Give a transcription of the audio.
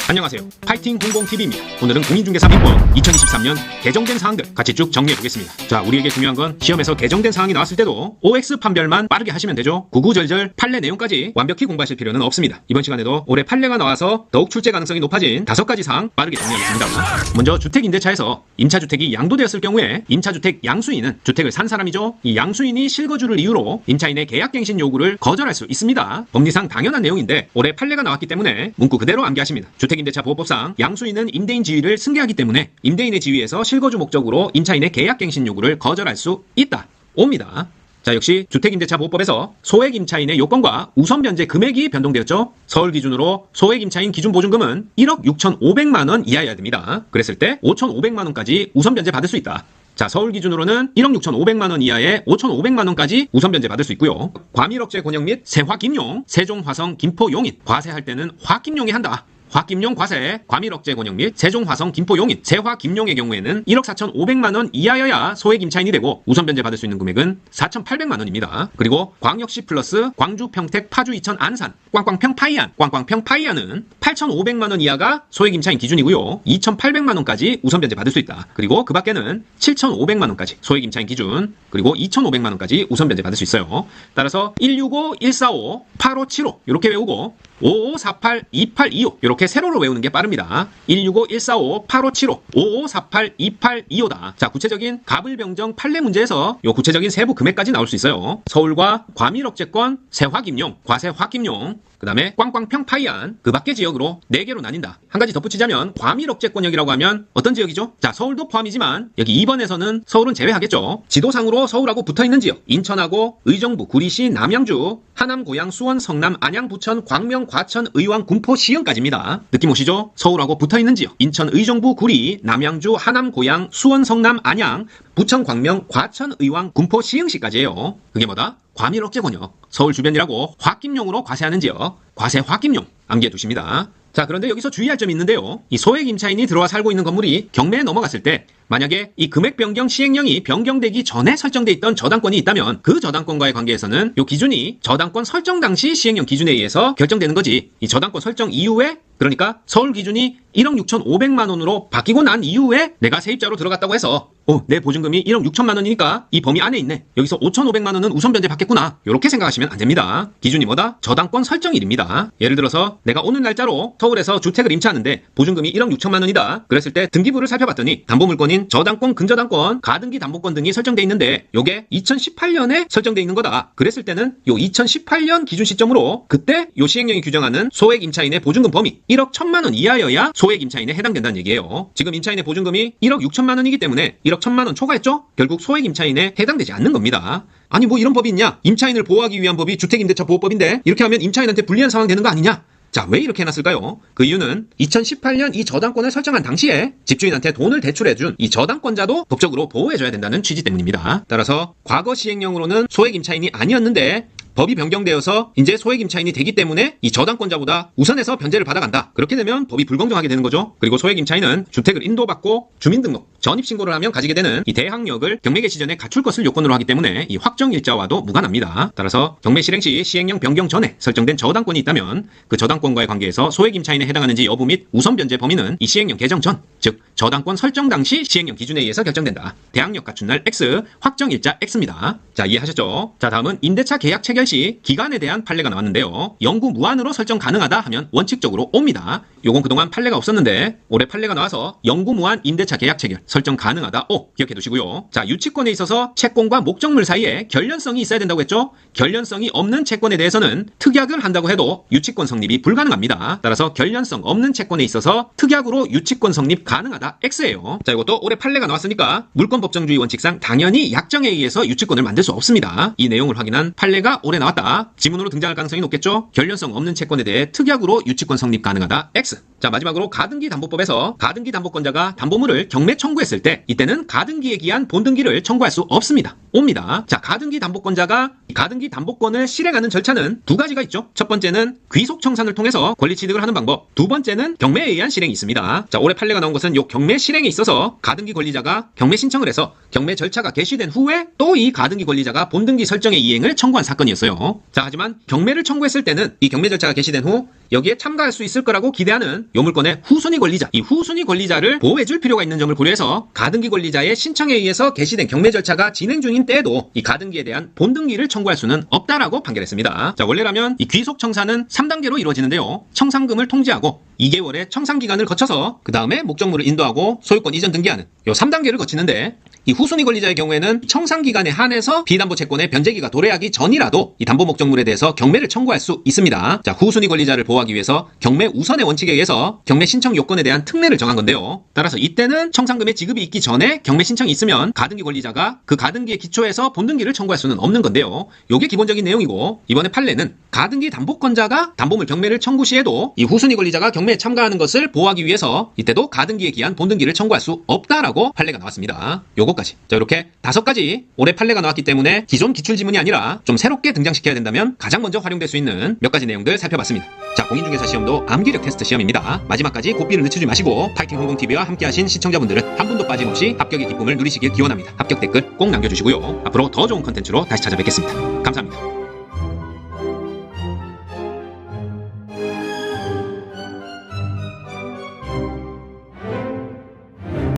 안녕하세요. 파이팅 공공TV입니다. 오늘은 공인중개사민법 2023년 개정된 사항들 같이 쭉 정리해보겠습니다. 자, 우리에게 중요한 건 시험에서 개정된 사항이 나왔을 때도 OX 판별만 빠르게 하시면 되죠. 구구절절 판례 내용까지 완벽히 공부하실 필요는 없습니다. 이번 시간에도 올해 판례가 나와서 더욱 출제 가능성이 높아진 5가지 사항 빠르게 정리하겠습니다. 먼저 주택임대차에서 임차주택이 양도되었을 경우에 임차주택 양수인은 주택을 산 사람이죠. 이 양수인이 실거주를 이유로 임차인의 계약갱신 요구를 거절할 수 있습니다. 법리상 당연한 내용인데 올해 판례가 나왔기 때문에 문구 그대로 암기하십니다. 주택임대차 보호법상 양수인은 임대인 지위를 승계하기 때문에 임대인의 지위에서 실거주 목적으로 임차인의 계약갱신 요구를 거절할 수 있다. 옵니다. 자, 역시 주택임대차 보호법에서 소액임차인의 요건과 우선변제 금액이 변동되었죠. 서울 기준으로 소액임차인 기준보증금은 1억 6,500만 원 이하여야 됩니다. 그랬을 때 5,500만 원까지 우선변제 받을 수 있다. 자, 서울 기준으로는 1억 6,500만 원 이하에 5,500만 원까지 우선변제 받을 수 있고요. 과밀억제 권역 및 세화김용, 세종, 화성, 김포, 용인, 과세할 때는 화김용이 한다. 화김용 과세, 과밀억제 권역 및 세종, 화성, 김포, 용인, 세화, 김용의 경우에는 1억 4,500만 원 이하여야 소액 임차인이 되고 우선변제 받을 수 있는 금액은 4,800만 원입니다. 그리고 광역시 플러스 광주, 평택, 파주, 이천, 안산, 꽝꽝평, 파이안, 꽝꽝평, 파이안은 8,500만 원 이하가 소액 임차인 기준이고요. 2,800만 원까지 우선변제 받을 수 있다. 그리고 그 밖에는 7,500만 원까지 소액 임차인 기준, 그리고 2,500만 원까지 우선변제 받을 수 있어요. 따라서 165, 145, 8575 이렇게 외우고 5548, 2825 이렇게 세로로 외우는 게 빠릅니다. 165, 145, 8575, 5548, 2825다. 자, 구체적인 가불변경 판례 문제에서 요 구체적인 세부 금액까지 나올 수 있어요. 서울과 과밀억제권, 세화김용, 과세화김용, 그 다음에 꽝꽝평, 파이안, 그 밖의 지역으로 4개로 나뉜다. 한 가지 덧붙이자면 과밀억제권역이라고 하면 어떤 지역이죠? 자, 서울도 포함이지만 여기 2번에서는 서울은 제외하겠죠. 지도상으로 서울하고 붙어있는 지역, 인천하고 의정부, 구리시, 남양주, 하남, 고양, 수원, 성남, 안양, 부천, 광명, 과천, 의왕, 군포, 시흥까지입니다. 느낌 오시죠? 서울하고 붙어있는 지역, 인천, 의정부, 구리, 남양주, 하남, 고양, 수원, 성남, 안양, 부천, 광명, 과천, 의왕, 군포, 시흥시까지예요. 그게 뭐다? 과밀억제 권역, 서울 주변이라고 화김용으로 과세하는 지역, 과세 화김용 암기해 두십니다. 자, 그런데 여기서 주의할 점이 있는데요. 이 소액 임차인이 들어와 살고 있는 건물이 경매에 넘어갔을 때 만약에 이 금액 변경 시행령이 변경되기 전에 설정돼 있던 저당권이 있다면 그 저당권과의 관계에서는 이 기준이 저당권 설정 당시 시행령 기준에 의해서 결정되는 거지. 이 저당권 설정 이후에, 그러니까 서울 기준이 1억 6,500만 원으로 바뀌고 난 이후에 내가 세입자로 들어갔다고 해서 내 보증금이 1억 6천만 원이니까 이 범위 안에 있네. 여기서 5,500만 원은 우선변제 받겠구나. 이렇게 생각하시면 안 됩니다. 기준이 뭐다? 저당권 설정일입니다. 예를 들어서 내가 오늘 날짜로 서울에서 주택을 임차하는데 보증금이 1억 6천만 원이다. 그랬을 때 등기부를 살펴봤더니 담보물권인 저당권, 근저당권, 가등기 담보권 등이 설정돼 있는데 요게 2018년에 설정돼 있는 거다. 그랬을 때는 요 2018년 기준 시점으로 그때 요 시행령이 규정하는 소액 임차인의 보증금 범위 1억 1천만 원 이하여야 소액 임차인에 해당된다는 얘기예요. 지금 임차인의 보증금이 1억 6천만 원이기 때문에 1억 1천만 원 초과했죠? 결국 소액 임차인에 해당되지 않는 겁니다. 아니 뭐 이런 법이 있냐? 임차인을 보호하기 위한 법이 주택임대차 보호법인데 이렇게 하면 임차인한테 불리한 상황 되는 거 아니냐? 자, 왜 이렇게 해놨을까요? 그 이유는 2018년 이 저당권을 설정한 당시에 집주인한테 돈을 대출해준 이 저당권자도 법적으로 보호해줘야 된다는 취지 때문입니다. 따라서 과거 시행령으로는 소액 임차인이 아니었는데 법이 변경되어서 이제 소액 임차인이 되기 때문에 이 저당권자보다 우선해서 변제를 받아간다. 그렇게 되면 법이 불공정하게 되는 거죠. 그리고 소액 임차인은 주택을 인도받고 주민등록, 전입신고를 하면 가지게 되는 이 대항력을 경매 개시 전에 갖출 것을 요건으로 하기 때문에 이 확정일자와도 무관합니다. 따라서 경매 실행 시 시행령 변경 전에 설정된 저당권이 있다면 그 저당권과의 관계에서 소액 임차인에 해당하는지 여부 및 우선 변제 범위는 이 시행령 개정 전, 즉 저당권 설정 당시 시행령 기준에 의해서 결정된다. 대항력 갖춘 날 X, 확정일자 X입니다. 자, 이해하셨죠? 자, 다음은 임대차 계약 체결 시 기간에 대한 판례가 나왔는데요. 영구 무한으로 설정 가능하다 하면 원칙적으로 옵니다. 요건 그동안 판례가 없었는데 올해 판례가 나와서 영구 무한 임대차 계약 체결 설정 가능하다. 기억해 두시고요. 자, 유치권에 있어서 채권과 목적물 사이에 결련성이 있어야 된다고 했죠. 결련성이 없는 채권에 대해서는 특약을 한다고 해도 유치권 성립이 불가능합니다. 따라서 결련성 없는 채권에 있어서 특약으로 유치권 성립 가능하다. X예요. 자, 이것도 올해 판례가 나왔으니까 물권법정주의 원칙상 당연히 약정에 의해서 유치권을 만들 수 없습니다. 이 내용을 확인한 판례가 올해 나왔다. 지문으로 등장할 가능성이 높겠죠. 결련성 없는 채권에 대해 특약으로 유치권 성립 가능하다. X. 자, 마지막으로 가등기 담보법에서 가등기 담보권자가 담보물을 경매 청구했을 때 이때는 가등기에 기한 본등기를 청구할 수 없습니다. 옵니다. 자, 가등기 담보권자가 가등기 담보권을 실행하는 절차는 두 가지가 있죠. 첫 번째는 귀속 청산을 통해서 권리 취득을 하는 방법. 두 번째는 경매에 의한 실행이 있습니다. 자, 올해 판례가 나온 것은 요 경매 실행에 있어서 가등기 권리자가 경매 신청을 해서 경매 절차가 개시된 후에 또 이 가등기 권리자가 본등기 설정의 이행을 청구한 사건이었어요. 있었어요. 자, 하지만 경매를 청구했을 때는 이 경매 절차가 개시된 후 여기에 참가할 수 있을 거라고 기대하는 요 물건의 후순위 권리자, 이 후순위 권리자를 보호해줄 필요가 있는 점을 고려해서 가등기 권리자의 신청에 의해서 개시된 경매 절차가 진행 중인 때에도 이 가등기에 대한 본등기를 청구할 수는 없다라고 판결했습니다. 자, 원래라면 이 귀속 청산은 3단계로 이루어지는데요. 청산금을 통지하고 2개월의 청산 기간을 거쳐서 그 다음에 목적물을 인도하고 소유권 이전 등기하는 요 3단계를 거치는데, 이 후순위 권리자의 경우에는 청산 기간에 한해서 비담보 채권의 변제기가 도래하기 전이라도 이 담보 목적물에 대해서 경매를 청구할 수 있습니다. 자, 후순위 권리자를 보호하기 위해서 경매 우선의 원칙에 의해서 경매 신청 요건에 대한 특례를 정한 건데요. 따라서 이때는 청산금의 지급이 있기 전에 경매 신청이 있으면 가등기 권리자가 그 가등기에 기초해서 본등기를 청구할 수는 없는 건데요. 요게 기본적인 내용이고, 이번에 판례는 가등기 담보권자가 담보물 경매를 청구 시에도 이 후순위 권리자가 경매에 참가하는 것을 보호하기 위해서 이때도 가등기에 기한 본등기를 청구할 수 없다라고 판례가 나왔습니다. 요거까지. 자, 이렇게 5가지 올해 판례가 나왔기 때문에 기존 기출지문이 아니라 좀 새롭게 등장시켜야 된다면 가장 먼저 활용될 수 있는 몇 가지 내용들 살펴봤습니다. 자, 공인중개사 시험도 암기력 테스트 시험입니다. 마지막까지 고삐를 늦추지 마시고 파이팅 홍콩TV와 함께하신 시청자분들은 한 분도 빠짐없이 합격의 기쁨을 누리시길 기원합니다. 합격 댓글 꼭 남겨주시고요. 앞으로 더 좋은 컨텐츠로 다시 찾아뵙겠습니다. 감사합니다.